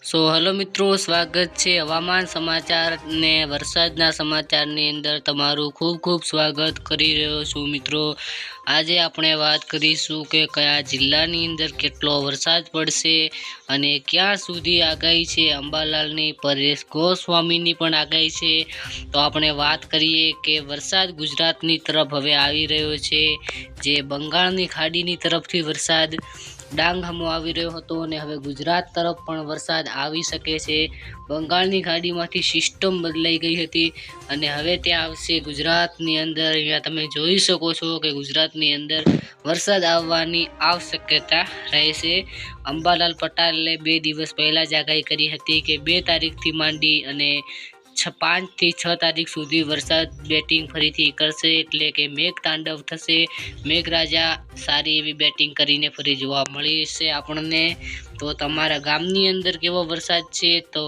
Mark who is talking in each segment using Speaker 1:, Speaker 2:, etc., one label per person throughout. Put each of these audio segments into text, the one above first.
Speaker 1: Hello મિત્રો, સ્વાગત છે હવામાન સમાચાર ને વરસાદના સમાચારની અંદર તમારું ખૂબ ખૂબ સ્વાગત કરી રહ્યો છું મિત્રો। આજે આપણે વાત કરીશું કે કયા જિલ્લાની અંદર કેટલો વરસાદ પડશે અને ક્યાં સુધી આગાહી છે। અંબાલાલની પરેશ ગોસ્વામીની પણ આગાહી છે। તો આપણે વાત કરીએ કે વરસાદ ગુજરાતની તરફ હવે આવી રહ્યો છે। જે બંગાળની ખાડીની તરફથી વરસાદ ડાંગ હમો આવી રહ્યો હતો અને હવે ગુજરાત તરફ પણ વરસાદ આવી શકે છે। બંગાળની ખાડીમાંથી સિસ્ટમ બદલાઈ ગઈ હતી અને હવે ત્યાં આવશે ગુજરાતની અંદર। અહીંયા તમે જોઈ શકો છો કે ગુજરાતની અંદર વરસાદ આવવાની આવશ્યકતા રહેશે। અંબાલાલ પટેલે 2 દિવસ પહેલા જ આગાહી કરી હતી કે 2 તારીખથી માંડી અને 5 થી 6 તારીખ સુધી વરસાદ બેટિંગ ફરીથી કરશે, એટલે કે મેઘ તાંડવ થશે। મેઘરાજા સારી એવી બેટિંગ કરીને ફરી જોવા મળી છે આપણને। તો તમારા ગામની અંદર કેવો વરસાદ છે, તો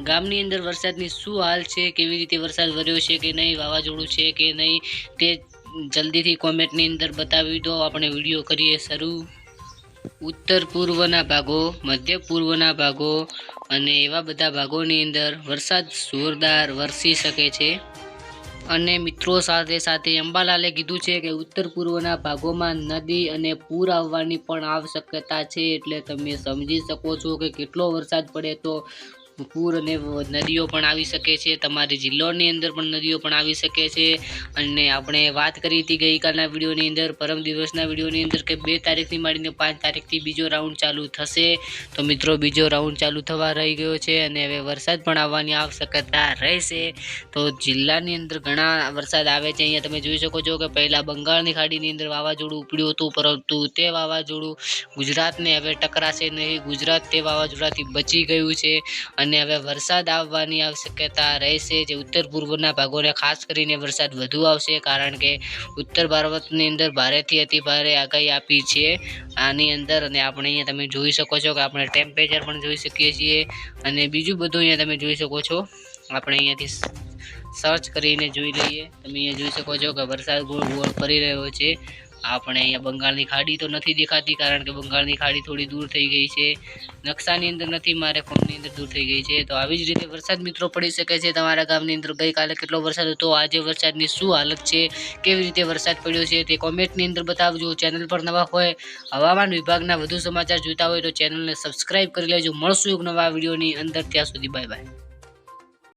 Speaker 1: ગામની અંદર વરસાદની શું હાલ છે, કેવી રીતે વરસાદ વર્યો છે કે નહીં, વાવાઝોડું છે કે નહીં, તે જલ્દીથી કોમેન્ટની અંદર બતાવી દો। આપણે વિડીયો કરીએ શરૂ। ઉત્તર પૂર્વના ભાગો, મધ્ય પૂર્વના ભાગો અને એવા બધા ભાગોની અંદર વરસાદ જોરદાર વરસી શકે છે। અને મિત્રો સાથે સાથે અંબાલાલે કીધું છે કે ઉત્તર પૂર્વના ભાગોમાં નદી અને પૂર આવવાની પણ આવશ્યકતા છે। એટલે તમે સમજી શકો છો કે કેટલો વરસાદ પડે તો પૂર અને નદીઓ પણ આવી શકે છે। તમારી જિલ્લાની અંદર પણ નદીઓ પણ આવી શકે છે। અને આપણે વાત કરી હતી ગઈકાલના વિડીયોની અંદર, પરમ દિવસના વિડીયોની અંદર કે 2 તારીખથી માંડીને 5 તારીખથી બીજો રાઉન્ડ ચાલુ થશે। તો મિત્રો બીજો રાઉન્ડ ચાલુ થવા રહી ગયો છે અને હવે વરસાદ પણ આવવાની આવશ્યકતા રહેશે। તો જિલ્લાની અંદર ઘણા વરસાદ આવે છે। અહીંયા તમે જોઈ શકો છો કે પહેલા બંગાળની ખાડીની અંદર વાવાઝોડું ઉપડ્યું હતું, પરંતુ તે વાવાઝોડું ગુજરાતને હવે ટકરાશે નહીં। ગુજરાત તે વાવાઝોડાથી બચી ગયું છે અને હવે વરસાદ આવવાની આવશ્યકતા રહેશે। જે ઉત્તર પૂર્વના ભાગોને ખાસ કરીને વરસાદ વધુ આવશે, કારણ કે ઉત્તર ભારતની અંદર ભારેથી અતિ ભારે આગાહી આપી છે આની અંદર। અને આપણે અહીંયા તમે જોઈ શકો છો કે આપણે ટેમ્પરેચર પણ જોઈ શકીએ છીએ અને બીજું બધું અહીંયા તમે જોઈ શકો છો। આપણે અહીંયાથી સર્ચ કરીને જોઈ લઈએ। તમે અહીંયા જોઈ શકો છો કે વરસાદ ગોળ ગોળ ફરી રહ્યો છે। આપણે અહીંયા બંગાળની ખાડી તો નથી દેખાતી, કારણ કે બંગાળની ખાડી થોડી દૂર થઈ ગઈ છે, નકશાની અંદર નથી, મારે ફોનની અંદર દૂર થઈ ગઈ છે। તો આવી જ રીતે વરસાદ મિત્રો પડી શકે છે તમારા ગામની અંદર। ગઈકાલે કેટલો વરસાદ હતો, આજે વરસાદની શું હાલત છે, કેવી રીતે વરસાદ પડ્યો છે તે કોમેન્ટની અંદર બતાવજો। ચેનલ પર નવા હોય, હવામાન વિભાગના વધુ સમાચાર જોઈતા હોય તો ચેનલને સબસ્ક્રાઈબ કરી લેજો। મળશું એક નવા વિડીયોની અંદર, ત્યાં સુધી બાય બાય।